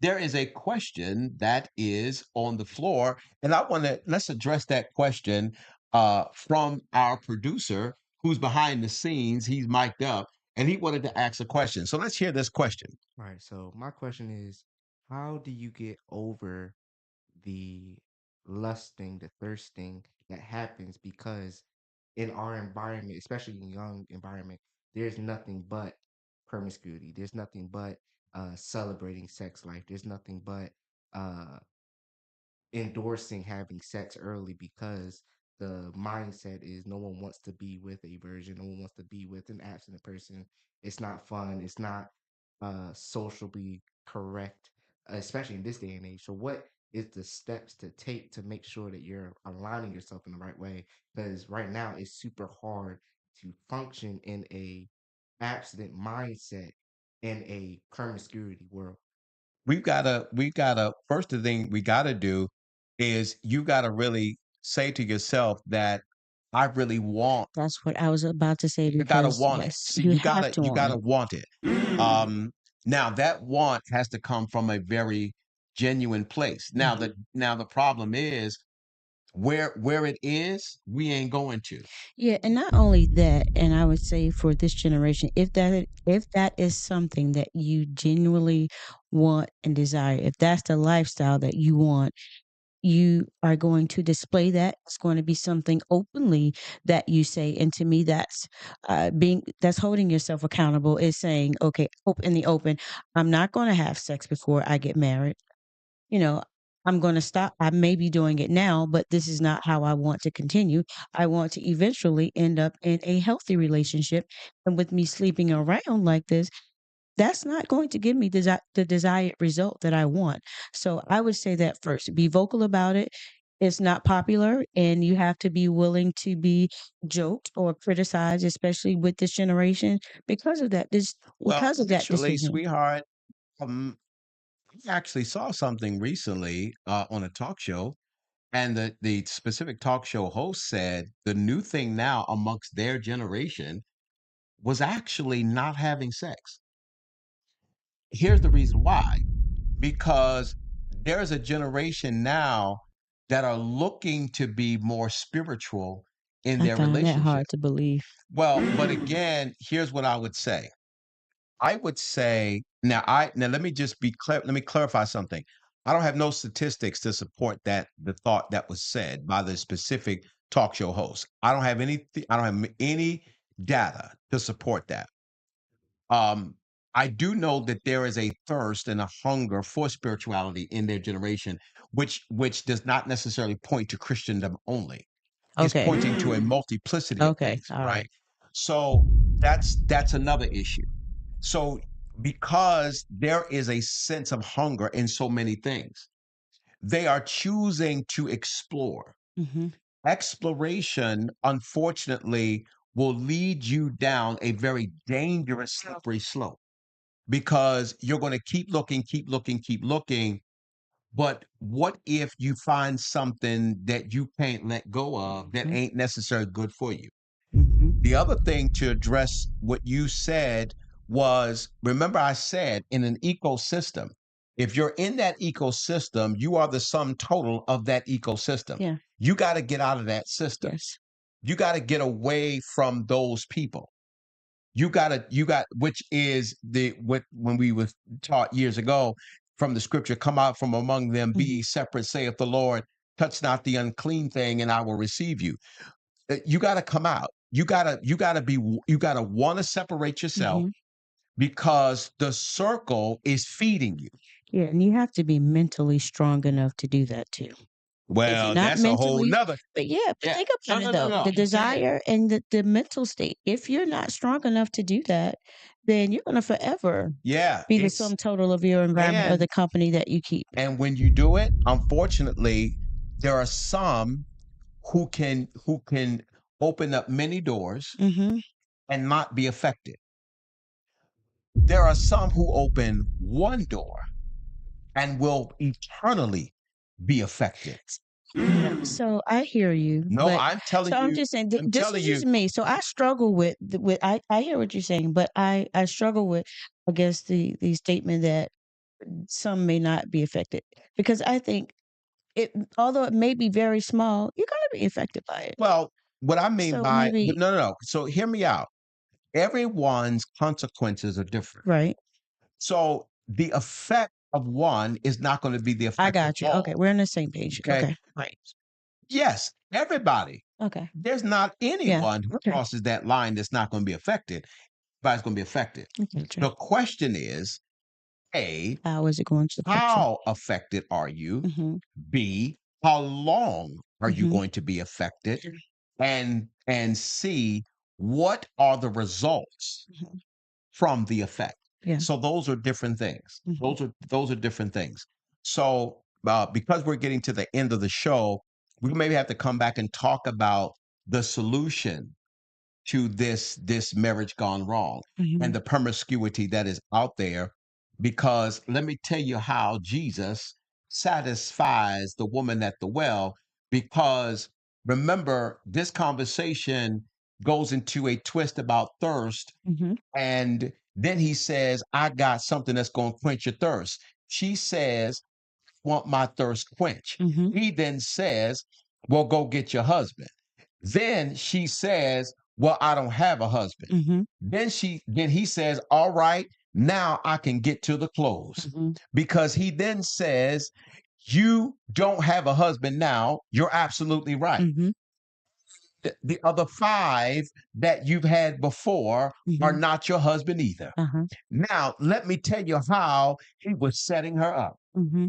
there is a question that is on the floor, and I want to let's address that question from our producer who's behind the scenes. He's mic'd up, and he wanted to ask a question. So let's hear this question.
Right. So my question is, how do you get over the lusting, the thirsting that happens because in our environment, especially in young environment, there's nothing but promiscuity. There's nothing but celebrating sex life. There's nothing but uh endorsing having sex early because the mindset is no one wants to be with a virgin, no one wants to be with an abstinent person. It's not fun, it's not socially correct, especially in this day and age. So what is the steps to take to make sure that you're aligning yourself in the right way? Because right now it's super hard to function in a abstinent mindset in a promiscuity world.
We've got to first the thing we got to do is you got to really say to yourself that I really want.
That's what I was about to say
You gotta
because
want it.
yes,
See,
you
you
have
gotta
to
you
want
gotta
it.
want it. Now that want has to come from a very genuine place.
Mhm.
Now the problem is where it is, we ain't going to.
Yeah, and not only that, and I would say for this generation, if that is something that you genuinely want and desire, if that's the lifestyle that you want, you are going to display that. It's going to be something openly that you say. And to me, that's holding yourself accountable, is saying, okay, in the open, I'm not going to have sex before I get married. You know, I'm going to stop. I may be doing it now, but this is not how I want to continue. I want to eventually end up in a healthy relationship. And with me sleeping around like this, that's not going to give me the desired result that I want. So I would say that first, be vocal about it. it's not popular, and you have to be willing to be joked or criticized, especially with this generation, because of that. This
Well,
because of that
actually,
decision.
sweetheart, um, I actually saw something recently on a talk show, and the specific talk show host said the new thing now amongst their generation was actually not having sex. Here's the reason why: because there's a generation now that are looking to be more spiritual in
I
their
find that
relationship.
hard to believe.
Well, but again, here's what I would say. I would say now let me just be clear. Let me clarify something. I don't have no statistics to support the thought that was said by the specific talk show host. I don't have any data to support that. Um, I do know that there is a thirst and a hunger for spirituality in their generation, which does not necessarily point to Christendom only. It's
Okay.
pointing to a multiplicity of
Okay.
things,
All
right?
right.
So that's another issue. So because there is a sense of hunger in so many things, they are choosing to explore.
Mm-hmm.
Exploration, unfortunately, will lead you down a very dangerous, slippery slope because you're going to keep looking, keep looking, keep looking. But what if you find something that you can't let go of that
Mm-hmm.
ain't necessarily good for you?
Mm-hmm.
The other thing to address what you said was, remember, I said in an ecosystem, if you're in that ecosystem, you are the sum total of that ecosystem.
Yeah.
You got to get out of that system.
Yes.
You got to get away from those people. Which is the what when we were taught years ago from the scripture, come out from among them, be
Mm-hmm.
ye separate, saith the Lord, touch not the unclean thing, and I will receive you. You got to come out. You got to want to separate yourself
Mm-hmm.
because the circle is feeding you.
Yeah, and you have to be mentally strong enough to do that too. If you're
Well,
not
that's a whole
mentally,
nother.
but yeah, but
Yeah.
think
No,
about
no,
it
no,
though,
no.
the
I'm saying,
desire and the mental state. If you're not strong enough to do that, then you're gonna forever
yeah,
be the
it's
sum total of your environment or
and
the company that you keep.
and when you do it, unfortunately, there are some who can open up many doors
Mm-hmm.
and not be affected. There are some who open one door and will eternally be affected.
Yeah, so I hear you,
No,
but
I'm telling
so I'm
you,
just saying
I'm
this
telling
is
you,
just me. So I struggle with I hear what you're saying, but I struggle with, I guess, the statement that some may not be affected, because I think it, although it may be very small, you're gonna be affected by it.
well, what I mean
So
by
maybe
no, no, no. So hear me out. Everyone's consequences are different.
right.
So the effect of one is not going to be the
I
effect of
got you. Okay,
all.
we're on the same page.
Okay.
Okay, right.
Yes, everybody.
Okay,
There's not
yeah.
anyone who
Okay,
crosses that line that's not going to be affected. Everybody's going to be affected.
I got you.
The question is, A,
How is it going to affect you?
how affected are you?
Mm-hmm.
B, how long are you
Mm-hmm.
going to be affected? And C, what are the results
Hmm.
from the effect?
Yeah.
So those are different things.
Mm-hmm.
Those are different things. So because we're getting to the end of the show, we maybe have to come back and talk about the solution to this marriage gone wrong
Mm-hmm.
and the promiscuity that is out there, because let me tell you how Jesus satisfies the woman at the well. Because remember, this conversation goes into a twist about thirst,
Mm-hmm.
and then he says, I got something that's going to quench your thirst. She says, want my thirst quenched.
Mm-hmm.
He then says, well, go get your husband. Then she says, well, I don't have a husband.
Mm-hmm.
Then he says, all right, now I can get to the close.
Mm-hmm.
Because he then says, you don't have a husband now. You're absolutely right.
Mm-hmm.
The other five that you've had before are
Mm-hmm.
not your husband either.
Uh-huh.
Now, let me tell you how he was setting her up.
Mm-hmm.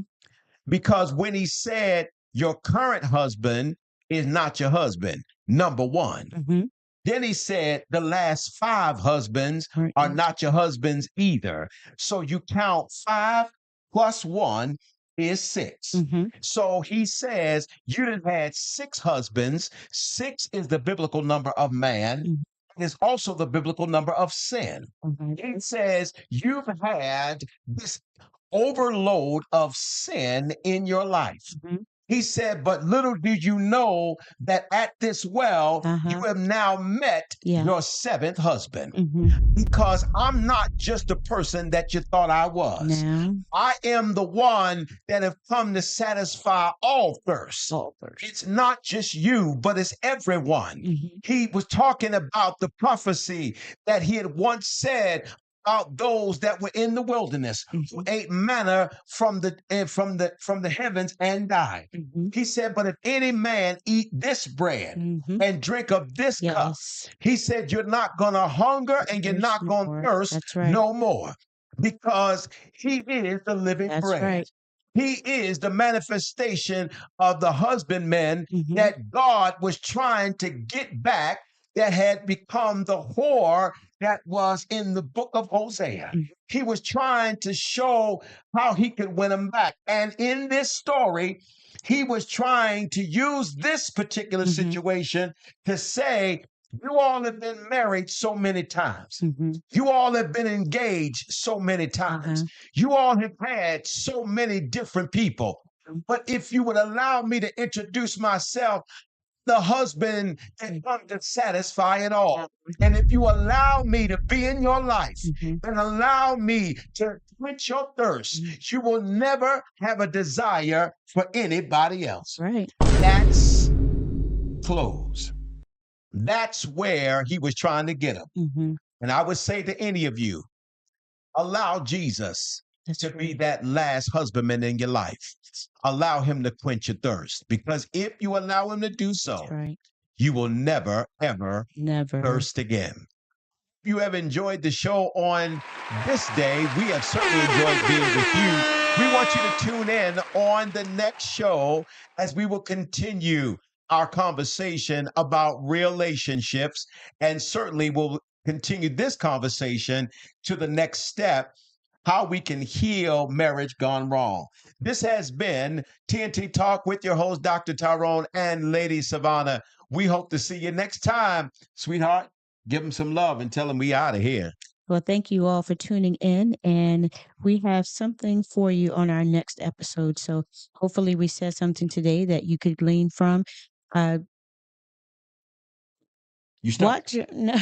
Because when he said, your current husband is not your husband, number one.
Mm-hmm.
Then he said, the last five husbands
Aren't
are
yours.
not your husbands either. So you count five plus one, is 6.
Mm-hmm.
So he says you done had 6 husbands. 6 is the biblical number of man.
Mhm.
It is also the biblical number of sin.
Mhm.
It says you've had this overload of sin in your life.
Mhm.
He said, but little did you know that at this well, you
Uh-huh.
have now met
Yeah.
your 7th husband.
Mhm.
Because I'm not just the person that you thought I was.
Now,
I am the one that have come to satisfy all thirst.
all first.
It's not just you, but it's everyone.
Mhm.
He was talking about the prophecy that he had once said about those that were in the wilderness who
Mhm.
ate manna from the heavens and died.
Mhm.
He said, but if any man eat this bread
Mhm.
and drink of this cup,
Yes.
he said, you're not going to hunger and you're
Thirst
not
no
going to
more.
thirst
That's right.
no more because he is the living
That's
bread.
right.
He is the manifestation of the husbandman
Mhm.
that God was trying to get back that had become the whore that was in the book of Hosea.
Mhm.
He was trying to show how he could win them back. And in this story, he was trying to use this particular
Mhm.
situation to say, you all have been married so many times.
Mhm.
You all have been engaged so many times.
Uh-huh.
You all have had so many different people.
Mhm.
But if you would allow me to introduce myself, the husband that come to satisfy it all. And if you allow me to be in your life
Mhm.
and allow me to quench your thirst,
Mhm.
you will never have a desire for anybody else.
Right.
That's close. That's where he was trying to get them.
Mhm.
And I would say to any of you, allow Jesus
That's
to be
right.
that last husbandman in your life. Allow him to quench your thirst. Because if you allow him to do
That's
so,
right.
you will never, ever
Never.
thirst again. If you have enjoyed the show on this day, we have certainly enjoyed being with you. We want you to tune in on the next show as we will continue our conversation about relationships, and certainly we'll continue this conversation to the next step, how we can heal marriage gone wrong. This has been TNT Talk with your host, Dr. Tyrone and Lady Savannah. We hope to see you next time, sweetheart. Give them some love and tell them we out of here.
Well, thank you all for tuning in, and we have something for you on our next episode. So hopefully, we said something today that you could glean from. Uh,
You stuck.
watch. No,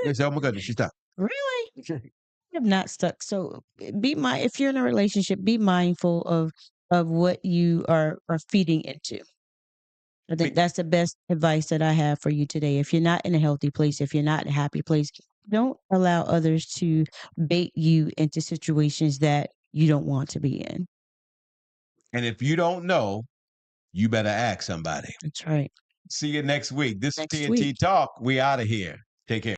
They say, oh my goodness, you stuck.
really, I'm not stuck. So be my if you're in a relationship, be mindful of what you are feeding into. I think that's the best advice that I have for you today. If you're not in a healthy place, if you're not in a happy place, don't allow others to bait you into situations that you don't want to be in.
And if you don't know, you better ask somebody.
That's right.
See you next week. This is
Next week.
TNT Talk. We out of here. Take care.